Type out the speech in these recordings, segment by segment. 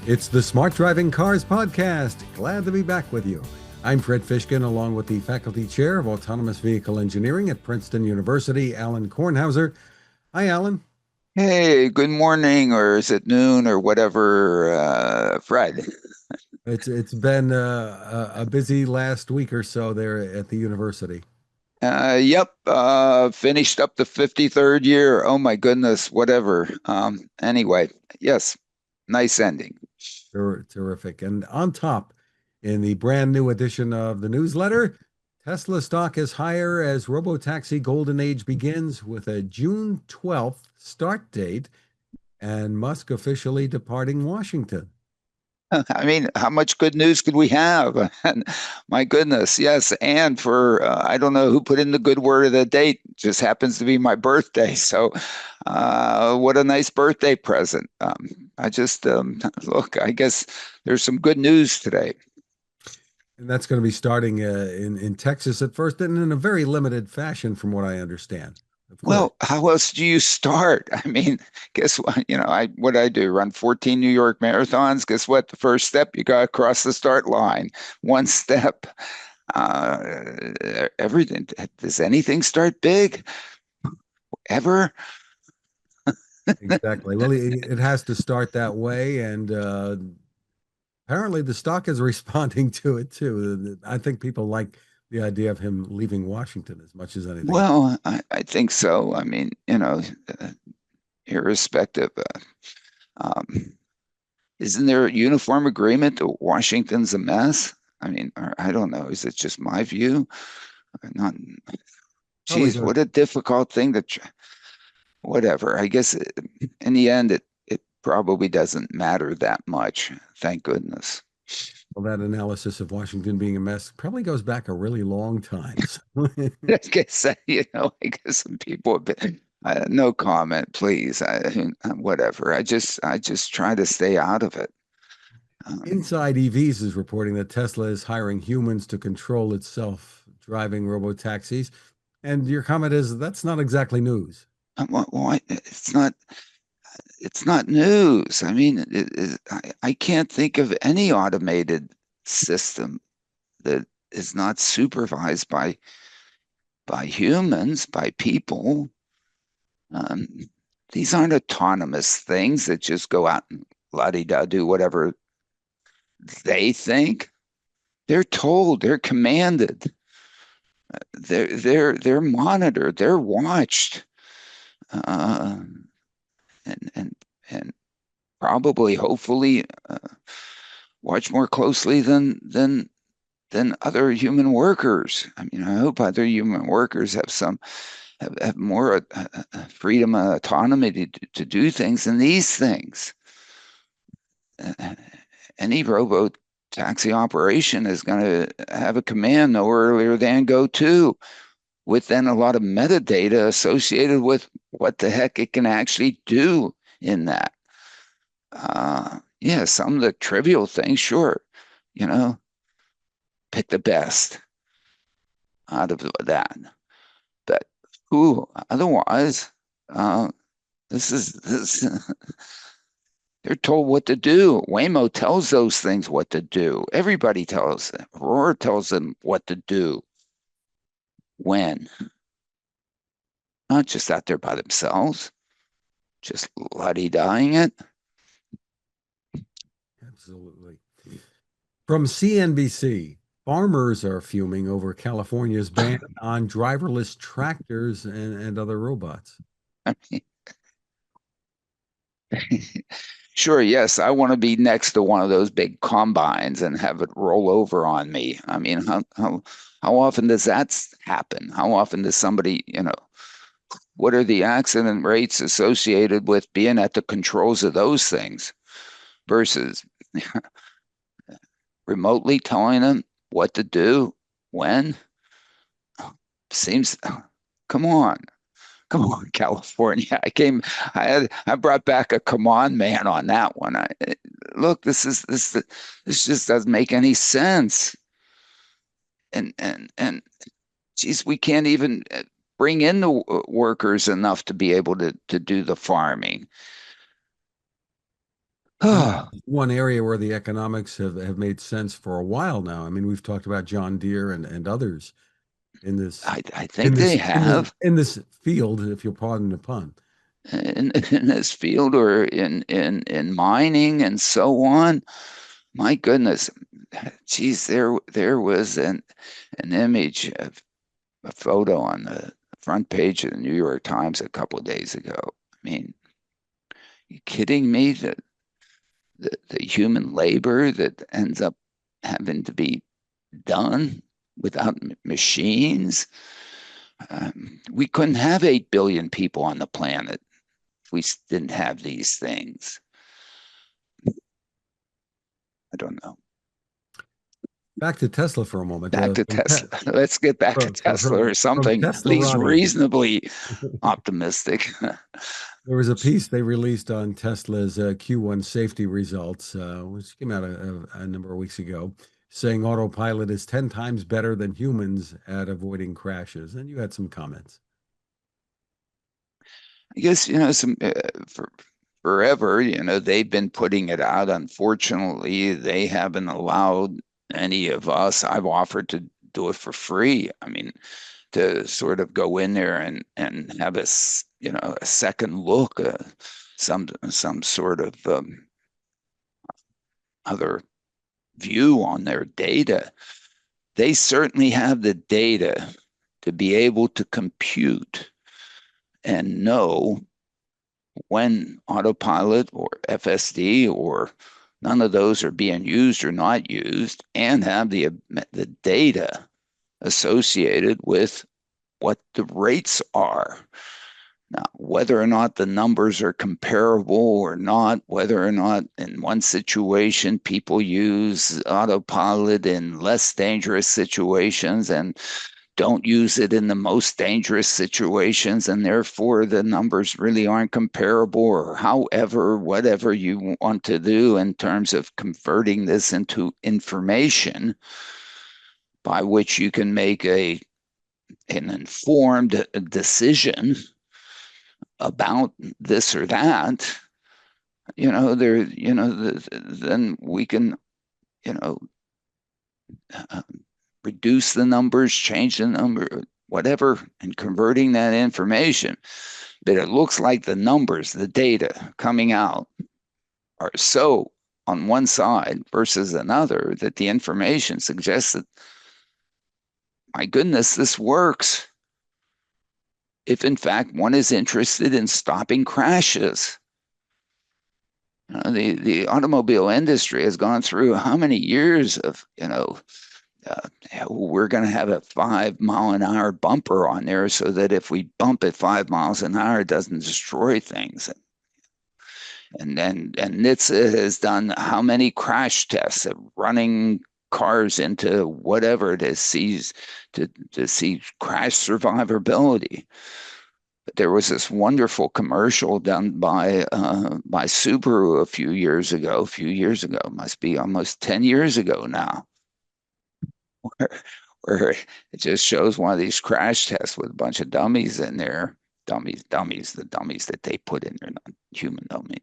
It's the Smart Driving Cars podcast. Glad to be back with you. I'm Fred Fishkin, along with the faculty chair of autonomous vehicle engineering at Princeton University, Alan Kornhauser. Hi, Alan. Hey, good morning, or is it noon, or whatever, Fred? It's been a busy last week or so there at the university. Yep, finished up the 53rd year. Oh my goodness, whatever. Anyway, yes, nice ending. Terrific. And on top, in the brand new edition of the newsletter, Tesla stock is higher as robotaxi golden age begins with a June 12th start date and Musk officially departing Washington. I mean, how much good news could we have? And my goodness, yes. And for I don't know who put in the good word of the date. Just happens to be my birthday. So, what a nice birthday present. I just look. I guess there's some good news today. And that's going to be starting in Texas at first, and in a very limited fashion, from what I understand. Of course. Well, how else do you start? I mean, guess what? What I do, run 14 New York marathons. Guess what? The first step, you got to cross the start line. One step. Everything. Does anything start big ever? Exactly. Well, it has to start that way, and apparently the stock is responding to it too. I think people like the idea of him leaving Washington as much as anything else. Well, I think so. I mean, uh, irrespective. Um, isn't there a uniform agreement that Washington's a mess? I mean, or I don't know. Is it just my view? Not. Probably Geez, goes what a difficult thing whatever. I guess in the end, it probably doesn't matter that much. Thank goodness. well, that analysis of Washington being a mess probably goes back a really long time. So I guess I guess some people have been. No comment, please. Whatever. I just try to stay out of it. Um, Inside EVs is reporting that Tesla is hiring humans to control its self-driving robotaxis. And your comment is that's not exactly news. it's not news. I mean, I can't think of any automated system that is not supervised by humans, by people. Um, these aren't autonomous things that just go out and la-di-da do whatever they think. They're told, they're commanded, they're monitored, they're watched, uh, and probably, hopefully, watched more closely than other human workers. I mean, I hope other human workers have more freedom and autonomy to do things than these things. Uh, any robo taxi operation is going to have a command no earlier than go to, with then a lot of metadata associated with what the heck it can actually do in that. Yeah, some of the trivial things, sure, you know, pick the best out of that. But who otherwise, uh, this. They're told what to do. Waymo tells those things what to do. Everybody tells them. Aurora tells them what to do. When? Not just out there by themselves, just bloody dying it. Absolutely. From CNBC, farmers are fuming over California's ban on driverless tractors and other robots. I mean, sure, yes, I want to be next to one of those big combines and have it roll over on me. I mean, how often does that happen? How often does somebody, what are the accident rates associated with being at the controls of those things versus remotely telling them what to do, when? Seems, come on. Come on, California. I brought back a come on man on that one. Look, this just doesn't make any sense. And geez, we can't even bring in the workers enough to be able to do the farming. And Oh, one area where the economics have made sense for a while now. I mean, we've talked about John Deere and others in this I think they have in this field, if you'll pardon the pun. in this field or in mining and so on. My goodness, geez, there was an image of a photo on the front page of the New York Times a couple of days ago. I mean, you kidding me? The human labor that ends up having to be done without machines. We couldn't have 8 billion people on the planet if we didn't have these things. I don't know. Back to Tesla for a moment. Back to Tesla. Let's get back to Tesla or From something at Tesla least Ronnie. reasonably optimistic. There was a piece they released on Tesla's Q1 safety results, which came out a number of weeks ago, saying autopilot is 10 times better than humans at avoiding crashes. And you had some comments. I guess, for forever, they've been putting it out. Unfortunately, they haven't allowed any of us. I've offered to do it for free. I mean, to sort of go in there and have a second look, some sort of other view on their data. They certainly have the data to be able to compute and know when autopilot or FSD or none of those are being used or not used, and have the data associated with what the rates are. Now, whether or not the numbers are comparable or not, whether or not in one situation people use autopilot in less dangerous situations and don't use it in the most dangerous situations, and therefore the numbers really aren't comparable, or however, whatever you want to do in terms of converting this into information by which you can make an informed decision about this or that, then we can, you know, uh, reduce the numbers, change the number, whatever, and converting that information. But it looks like the numbers, the data coming out are so on one side versus another that the information suggests that, my goodness, this works if in fact one is interested in stopping crashes. The automobile industry has gone through how many years of, uh, we're going to have a 5 mile an hour bumper on there so that if we bump it 5 miles an hour, it doesn't destroy things. And NHTSA has done how many crash tests of running cars into whatever to see crash survivability. But there was this wonderful commercial done by Subaru a few years ago, must be almost 10 years ago now, where, where it just shows one of these crash tests with a bunch of dummies in there, the dummies that they put in there, not human dummies.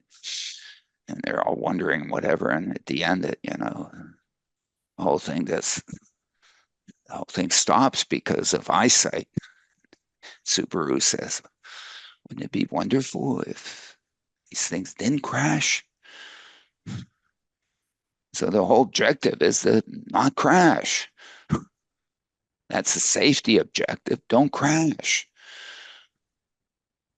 And they're all wondering whatever. And at the end, the whole thing that's the whole thing stops because of eyesight. Subaru says, wouldn't it be wonderful if these things didn't crash? So the whole objective is to not crash. That's the safety objective. Don't crash.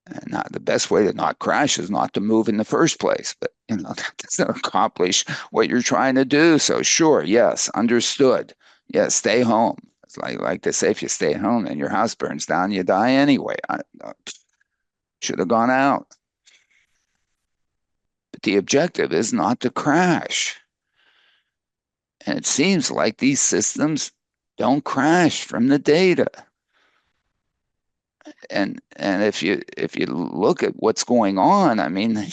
And not, the best way to not crash is not to move in the first place. But that doesn't accomplish what you're trying to do. So sure, yes, understood. Yes, stay home. It's like they say, if you stay at home and your house burns down, you die anyway. I should have gone out. But the objective is not to crash. And it seems like these systems don't crash from the data. And if you look at what's going on, I mean,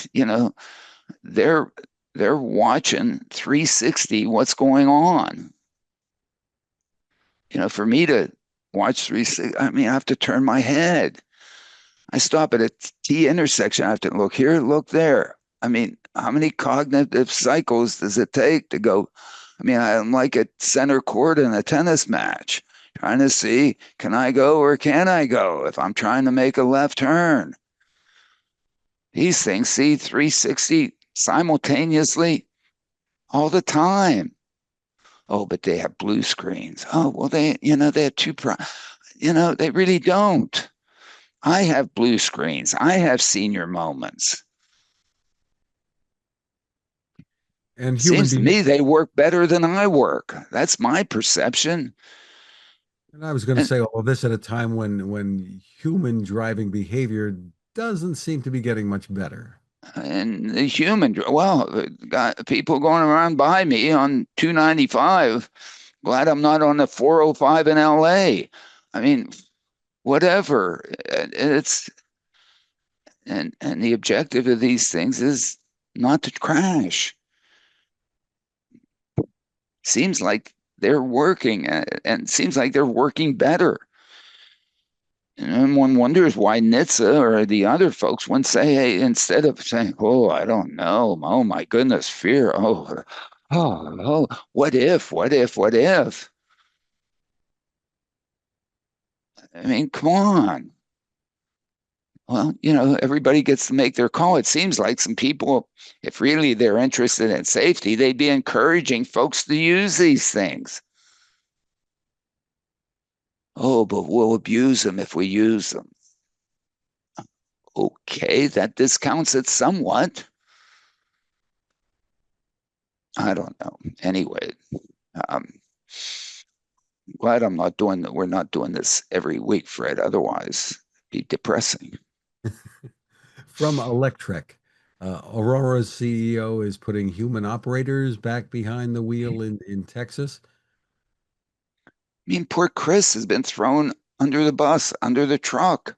they're they're watching 360 what's going on. For me to watch 360, I mean, I have to turn my head. I stop at a T intersection, I have to look here, look there. I mean, how many cognitive cycles does it take to go? I mean, I'm like at center court in a tennis match, trying to see, can I go or can I go if I'm trying to make a left turn? These things see 360 simultaneously all the time. Oh, but they have blue screens. Oh, well, they have they really don't. I have blue screens. I have senior moments. And human Seems to behavior. me they work better than I work. That's my perception. And I was going to And, say all of this at a time when human driving behavior doesn't seem to be getting much better. and the human, well, got people going around by me on 295. Glad I'm not on the 405 in LA. I mean, whatever. It's and the objective of these things is not to crash. Seems like they're working, and seems like they're working better. And one wonders why NHTSA or the other folks wouldn't say, hey, instead of saying, oh, I don't know, oh my goodness, fear, what if, what if, what if? I mean, come on. Well, everybody gets to make their call. It seems like some people, if really they're interested in safety, they'd be encouraging folks to use these things. Oh, but we'll abuse them if we use them. Okay, that discounts it somewhat. I don't know. Anyway, um, glad I'm not doing that. We're not doing this every week, Fred. Otherwise, it'd be depressing. From Electric, Aurora's CEO is putting human operators back behind the wheel in Texas. I mean, poor Chris has been thrown under the bus, under the truck.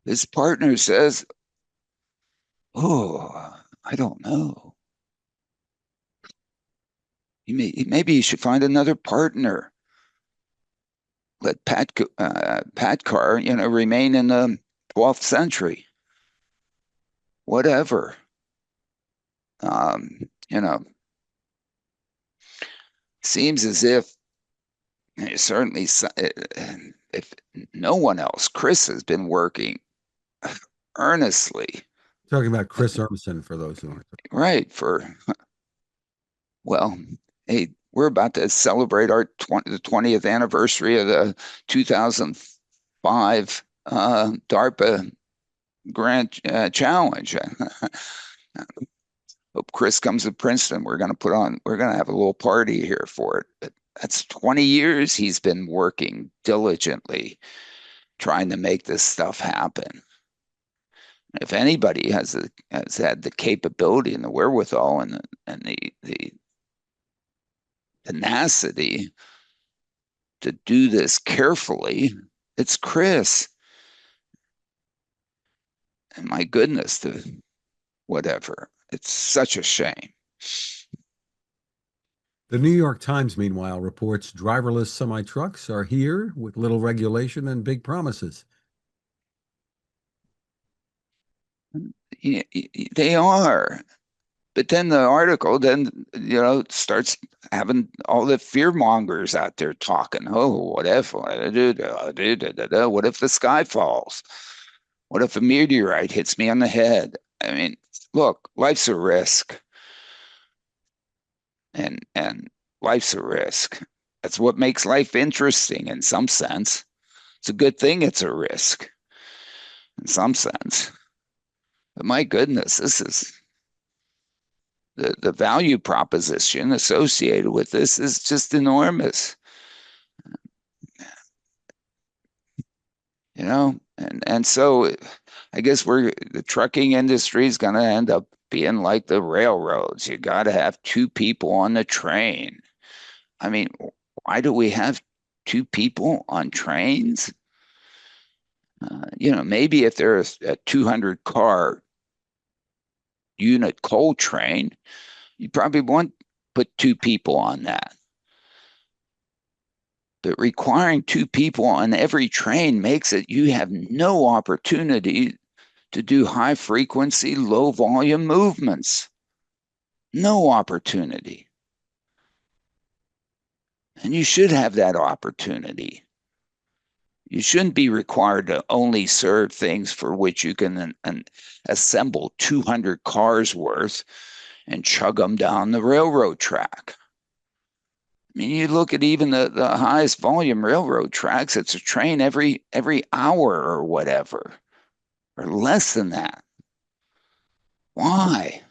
His partner says, "Oh, I don't know. Maybe he should find another partner. Let Pat Carr, remain in the 12th century. Whatever. Um, you know, seems as if certainly if no one else, Chris has been working earnestly, Talking about Chris Urmson for those who aren't. right? Well, hey, we're about to celebrate the 20th anniversary of the 2005 DARPA Grant Challenge. Hope Chris comes to Princeton. We're going to have a little party here for it. But that's 20 years he's been working diligently trying to make this stuff happen. If anybody has had the capability and the wherewithal and the tenacity to do this carefully, it's Chris. And my goodness, whatever. It's such a shame. The New York Times, meanwhile, reports driverless semi-trucks are here with little regulation and big promises. They are. But then the article starts having all the fear mongers out there talking. Oh, what if? What if the sky falls? What if a meteorite hits me on the head? I mean, look, life's a risk, and life's a risk. That's what makes life interesting in some sense. It's a good thing it's a risk in some sense. But my goodness, this is the value proposition associated with this is just enormous, and so I guess the trucking industry is going to end up being like the railroads. You got to have two people on the train. I mean, why do we have two people on trains? Maybe if there's a 200 car unit coal train, you probably want to put two people on that. But requiring two people on every train makes it you have no opportunity to do high frequency, low volume movements. No opportunity. And you should have that opportunity. You shouldn't be required to only serve things for which you can assemble 200 cars worth and chug them down the railroad track. I mean, you look at even the highest volume railroad tracks, it's a train every hour or whatever, or less than that. Why?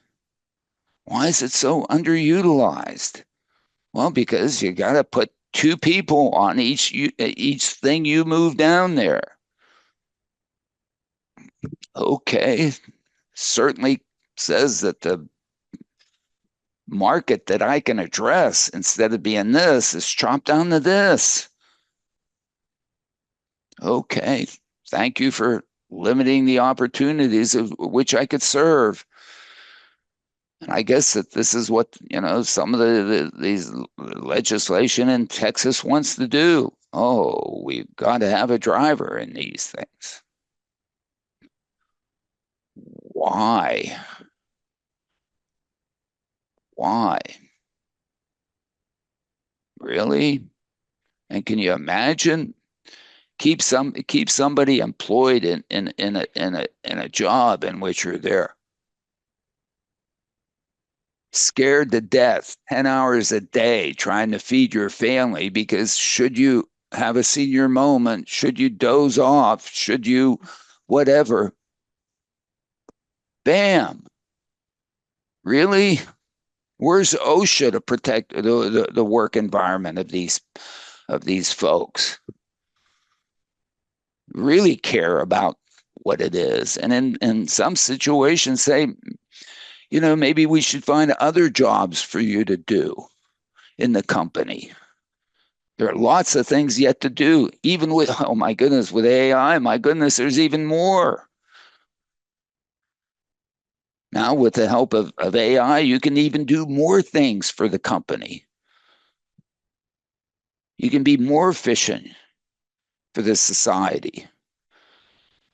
Why is it so underutilized? Well, because you got to put two people on each thing you move down there. Okay, certainly says that the market that I can address instead of being this is chopped down to this. Okay, thank you for limiting the opportunities of which I could serve. And I guess that this is what, some of these legislation in Texas wants to do. Oh, we've got to have a driver in these things. Why? Why? Really? And can you imagine keep somebody employed in a job in which you're there scared to death 10 hours a day trying to feed your family because should you have a senior moment, should you doze off, should you whatever, bam. Really? Where's OSHA to protect the work environment of these folks? Really care about what it is. And in some situations say, maybe we should find other jobs for you to do in the company. There are lots of things yet to do, even with, oh my goodness, with AI, my goodness, there's even more. Now, with the help of AI, you can even do more things for the company. You can be more efficient for the society.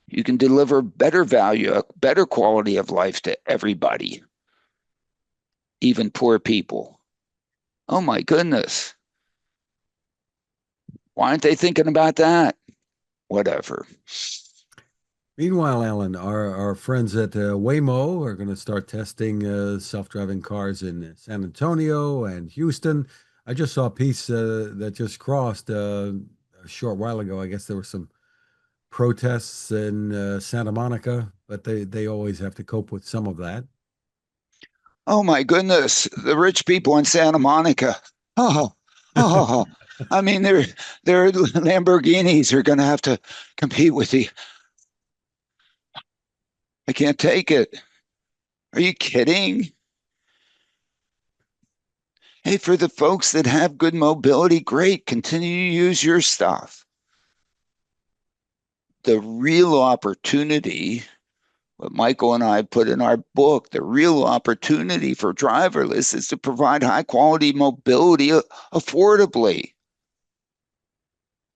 You can deliver better value, a better quality of life to everybody, even poor people. Oh my goodness. Why aren't they thinking about that? Whatever. Meanwhile, Alan, our friends at Waymo are going to start testing self-driving cars in San Antonio and Houston. I just saw a piece that just crossed a short while ago. I guess there were some protests in Santa Monica, but they always have to cope with some of that. Oh my goodness, the rich people in Santa Monica. Oh, oh, I mean, their Lamborghinis are going to have to compete with the. I can't take it. Are you kidding? Hey, for the folks that have good mobility, great. Continue to use your stuff. The real opportunity, what Michael and I put in our book, the real opportunity for driverless is to provide high quality mobility affordably.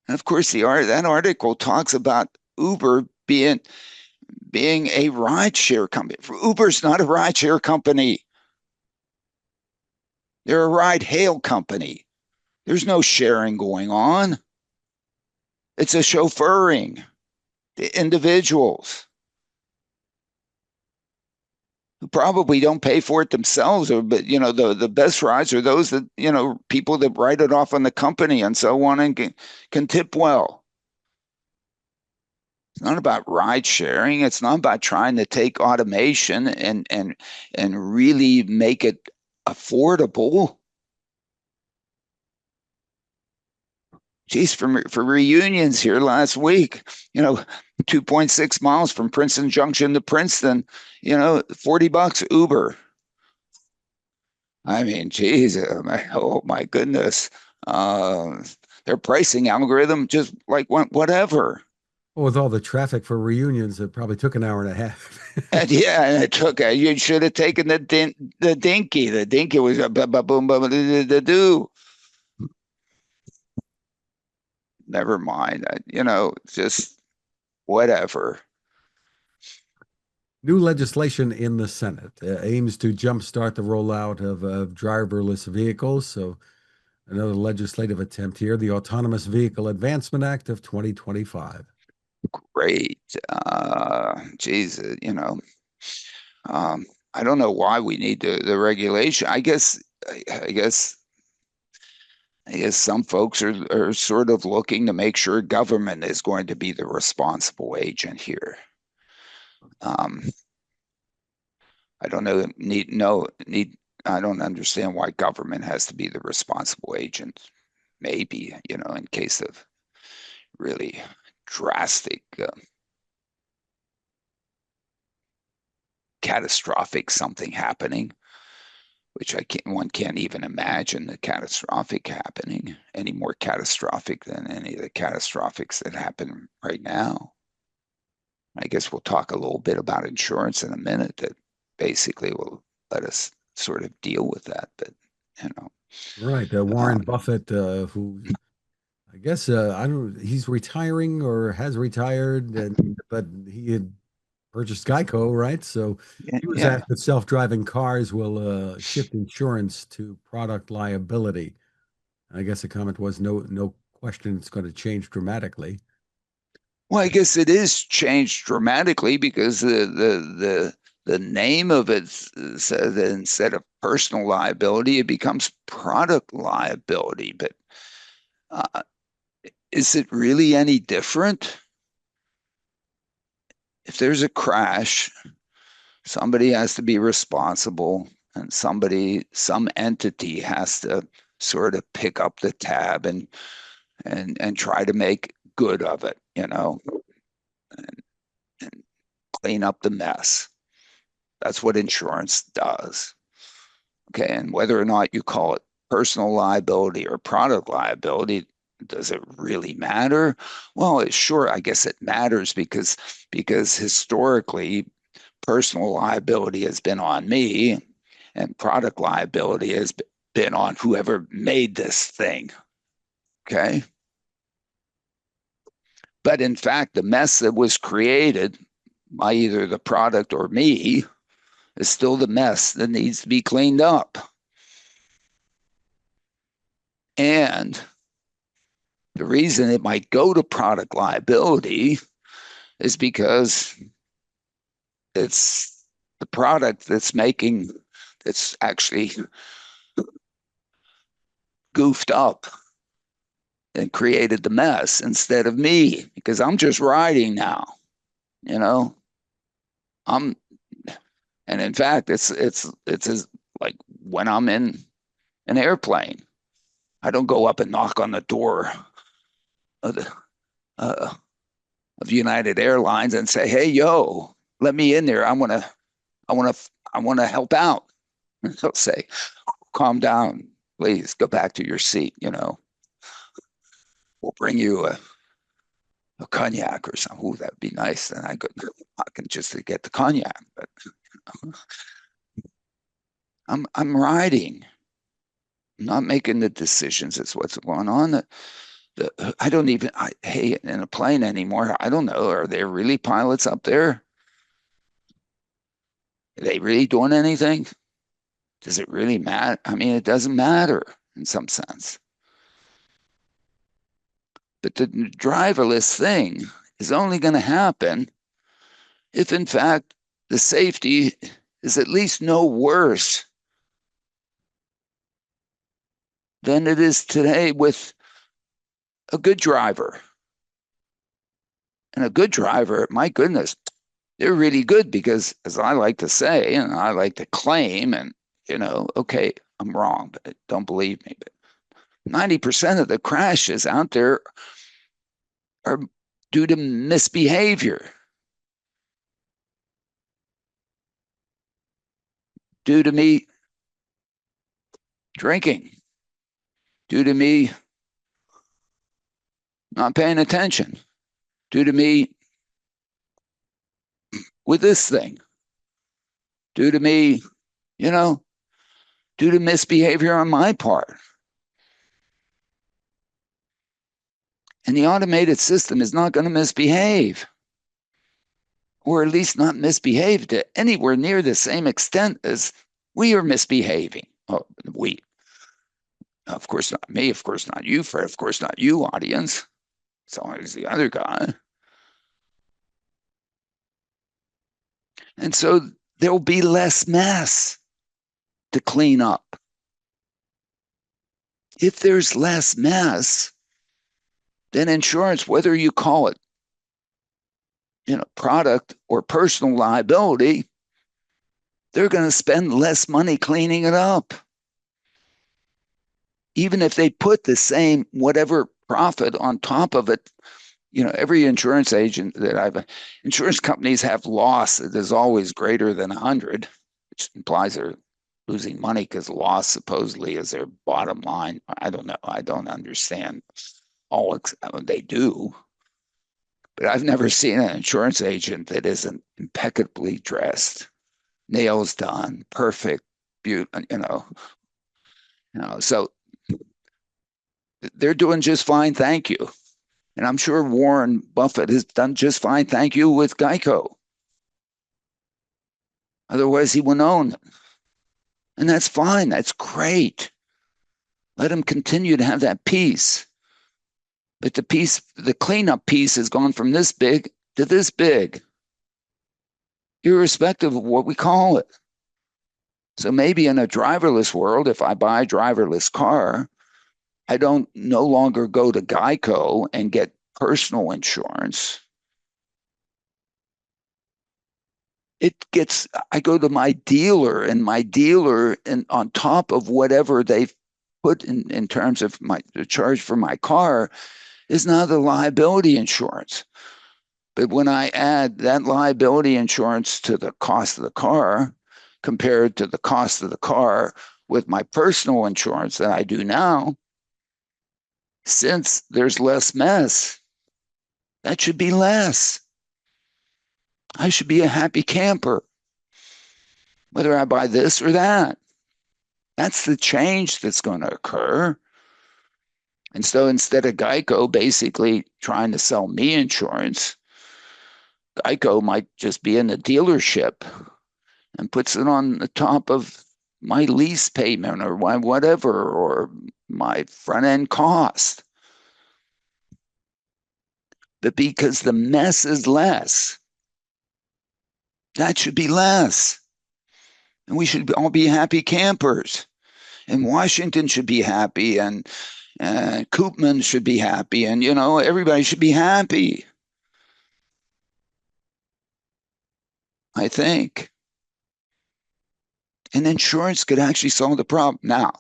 And of course, that article talks about Uber being a rideshare company. Uber's not a rideshare company. They're a ride hail company. There's no sharing going on. It's a chauffeuring. The individuals who probably don't pay for it themselves, but the best rides are those that people that write it off on the company and so on and can tip well. It's not about ride sharing. It's not about trying to take automation and really make it affordable. Geez, for reunions here last week, 2.6 miles from Princeton Junction to Princeton, $40 Uber. I mean, geez, oh my goodness. Uh, their pricing algorithm just like went whatever. Well, with all the traffic for reunions, it probably took an hour and a half. And yeah, and it took you should have taken the dinky. The dinky was a boom the do. Never mind. Just whatever. New legislation in the Senate aims to jumpstart the rollout of driverless vehicles. So, another legislative attempt here, the Autonomous Vehicle Advancement Act of 2025. Great. Geez, I don't know why we need the regulation. I guess I guess some folks are sort of looking to make sure government is going to be the responsible agent here. Um, I don't know, I don't understand why government has to be the responsible agent. Maybe, in case of really drastic, catastrophic something happening, which one can't even imagine the catastrophic happening, any more catastrophic than any of the catastrophics that happen right now. I guess we'll talk a little bit about insurance in a minute that basically will let us sort of deal with that. But, you know, Right. Warren um, Buffett, who I guess I don't he's retiring or has retired, but he had purchased Geico, right? So yeah, he was yeah. asked if self-driving cars will shift insurance to product liability. I guess the comment was no question it's going to change dramatically. Well, I guess it is changed dramatically because the name of it says that instead of personal liability, it becomes product liability. But uh, is it really any different? If there's a crash, somebody has to be responsible, and some entity has to sort of pick up the tab and try to make good of it, and, and clean up the mess. That's what insurance does. Okay, and whether or not you call it personal liability or product liability, does it really matter? Well, sure, I guess it matters because historically personal liability has been on me and product liability has been on whoever made this thing. Okay. But in fact, the mess that was created by either the product or me is still the mess that needs to be cleaned up. And the reason it might go to product liability is because it's the product that's actually goofed up and created the mess instead of me, because I'm just riding now, you know. I'm and in fact it's as like when I'm in an airplane, I don't go up and knock on the door of the uh, of United Airlines and say, "Hey, yo, let me in there. I want to help out." They'll say, "Calm down, please. Go back to your seat. We'll bring you a cognac or something." Ooh, that'd be nice. Then I can just to get the cognac. But I'm riding. I'm not making the decisions. It's what's going on. I don't even hey, in a plane anymore. I don't know. Are there really pilots up there? Are they really doing anything? Does it really matter? I mean, it doesn't matter in some sense. But the driverless thing is only going to happen if, in fact, the safety is at least no worse than it is today with a good driver. And a good driver, my goodness, they're really good because, as I like to say, and I like to claim, and okay, I'm wrong, but don't believe me. But 90% of the crashes out there are due to misbehavior, due to me drinking, due to me not paying attention, due to me with this thing, due to me, you know, due to misbehavior on my part. And the automated system is not going to misbehave. or at least not misbehave to anywhere near the same extent as we are misbehaving. Oh, we, of course not me, of course not you, Fred, of course not you, audience. It's always the other guy. And so there'll be less mess to clean up. If there's less mess, then insurance, whether you call it, product or personal liability, they're going to spend less money cleaning it up. Even if they put the same whatever profit on top of it, every insurance agent insurance companies have loss that is always greater than 100, which implies they're losing money because loss supposedly is their bottom line. I don't know. I don't understand they do. But I've never seen an insurance agent that isn't impeccably dressed, nails done, perfect, so they're doing just fine, thank you. And I'm sure Warren Buffett has done just fine, thank you, with Geico. Otherwise, he wouldn't own it. And that's fine. That's great. Let him continue to have that peace. But the cleanup piece has gone from this big to this big, irrespective of what we call it. So maybe in a driverless world, if I buy a driverless car, I don't no longer go to Geico and get personal insurance. I go to my dealer, and on top of whatever they've put in terms of the charge for my car is now the liability insurance. But when I add that liability insurance to the cost of the car, compared to the cost of the car with my personal insurance that I do now, since there's less mess, that should be less. I should be a happy camper, whether I buy this or that. That's the change that's going to occur. And so instead of Geico basically trying to sell me insurance, Geico might just be in the dealership and puts it on the top of my lease payment or whatever, or my front end cost. But because the mess is less, that should be less. And we should all be happy campers. And Washington should be happy, and Koopman should be happy, and everybody should be happy, I think. And insurance could actually solve the problem. Now,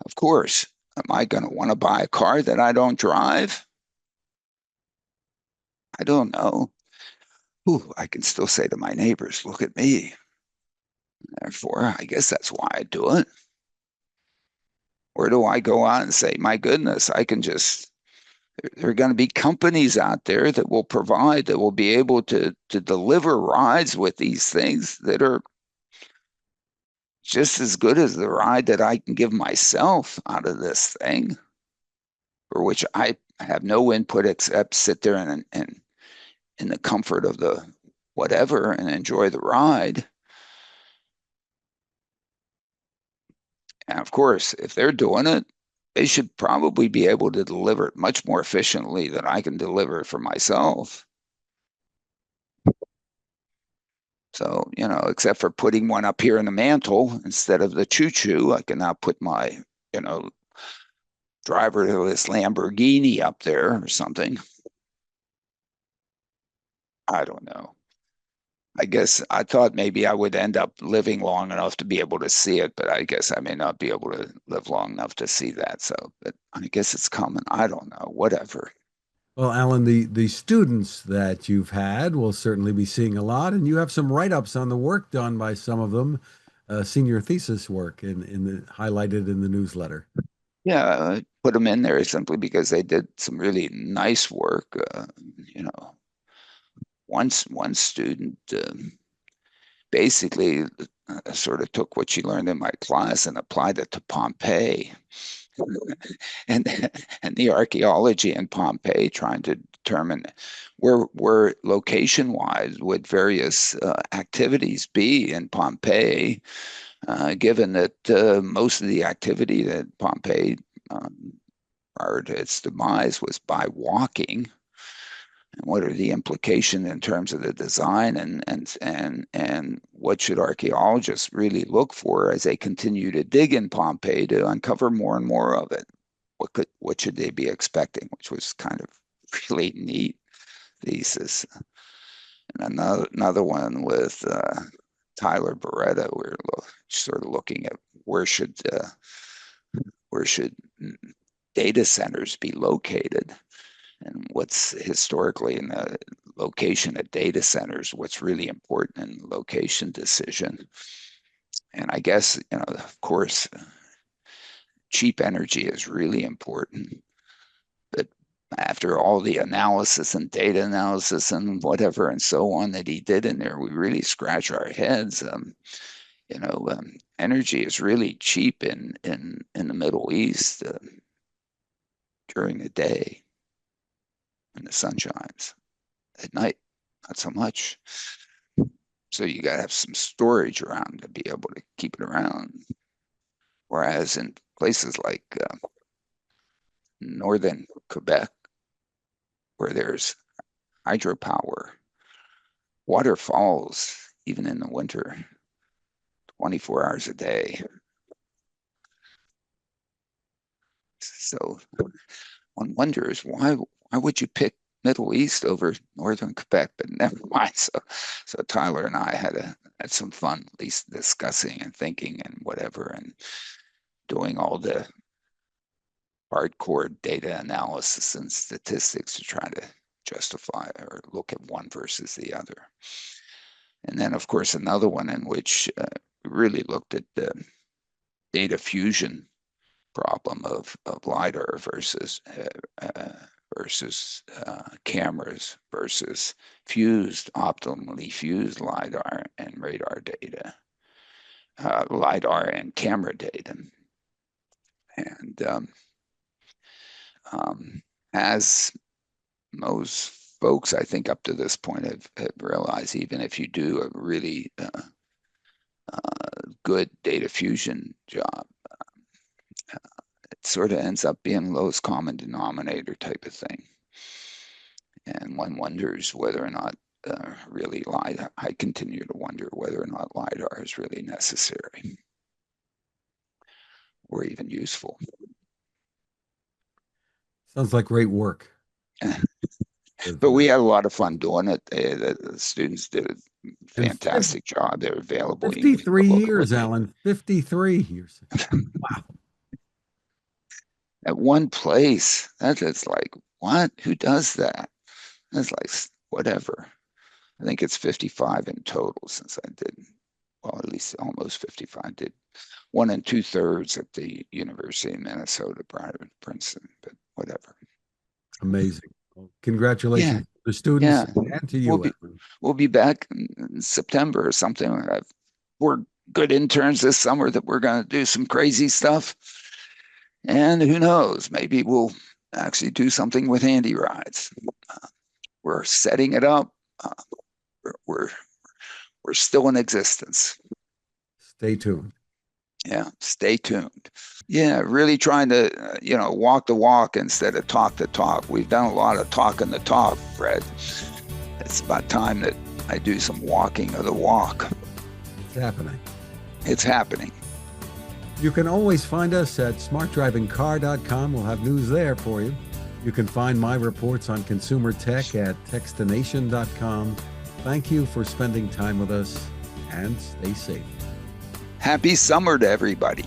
of course, am I going to want to buy a car that I don't drive? I don't know. Ooh, I can still say to my neighbors, look at me. Therefore, I guess that's why I do it. Or do I go out and say, my goodness, there are going to be companies out there that will be able to deliver rides with these things that are just as good as the ride that I can give myself out of this thing, for which I have no input except sit there and in the comfort of the whatever and enjoy the ride. And of course, if they're doing it, they should probably be able to deliver it much more efficiently than I can deliver it for myself. So, except for putting one up here in the mantle instead of the choo-choo, I can now put my, driverless Lamborghini up there or something. I don't know. I guess I thought maybe I would end up living long enough to be able to see it, but I guess I may not be able to live long enough to see that. So, but I guess it's coming. I don't know. Whatever. Well, Alan, the students that you've had will certainly be seeing a lot, and you have some write-ups on the work done by some of them, senior thesis work highlighted in the newsletter. Yeah, I put them in there simply because they did some really nice work. You know, one student basically sort of took what she learned in my class and applied it to Pompeii and and the archaeology in Pompeii, trying to determine where location-wise would various activities be in Pompeii, given that most of the activity that Pompeii prior to its demise was by walking. And what are the implications in terms of the design, and what should archaeologists really look for as they continue to dig in Pompeii to uncover more and more of it? What should they be expecting? Which was kind of really neat thesis. And another one with Tyler Beretta, we're sort of looking at where should data centers be located, and what's historically in the location of data centers, what's really important in location decision. And I guess, of course, cheap energy is really important. But after all the analysis and data analysis and whatever and so on that he did in there, we really scratch our heads. Energy is really cheap in the Middle East during the day when the sun shines. At night, not so much. So you got to have some storage around to be able to keep it around. Whereas in places like northern Quebec, where there's hydropower, water falls even in the winter, 24 hours a day. So one wonders why would you pick Middle East over northern Quebec? But never mind. So Tyler and I had some fun, at least discussing and thinking and whatever, and doing all the hardcore data analysis and statistics to try to justify or look at one versus the other. And then, of course, another one in which we really looked at the data fusion problem of LiDAR versus cameras versus optimally fused LiDAR and radar data, LiDAR and camera data. And as most folks, I think, up to this point have realized, even if you do a really good data fusion job, it sort of ends up being lowest common denominator type of thing. And one wonders whether or not really LiDAR, I continue to wonder whether or not LiDAR is really necessary or even useful. Sounds like great work. But we had a lot of fun doing it. The students did a fantastic job. They're available. 53 years, Alan. 53 years. Wow. At one place, that's like, what? Who does that? That's like, whatever. I think it's 55 in total since I did, well, at least almost 55. Did 1 2/3 at the University of Minnesota prior to Princeton, but whatever. Amazing. Well, congratulations to the students and to you. We'll be back in September or something. We're good interns this summer that we're going to do some crazy stuff. And who knows, maybe we'll actually do something with handy rides. We're setting it up. We're still in existence. Stay tuned. Yeah, stay tuned. Yeah, really trying to, walk the walk instead of talk the talk. We've done a lot of talking the talk, Fred. It's about time that I do some walking of the walk. It's happening. It's happening. You can always find us at smartdrivingcar.com. We'll have news there for you. You can find my reports on consumer tech at textination.com. Thank you for spending time with us, and stay safe. Happy summer to everybody.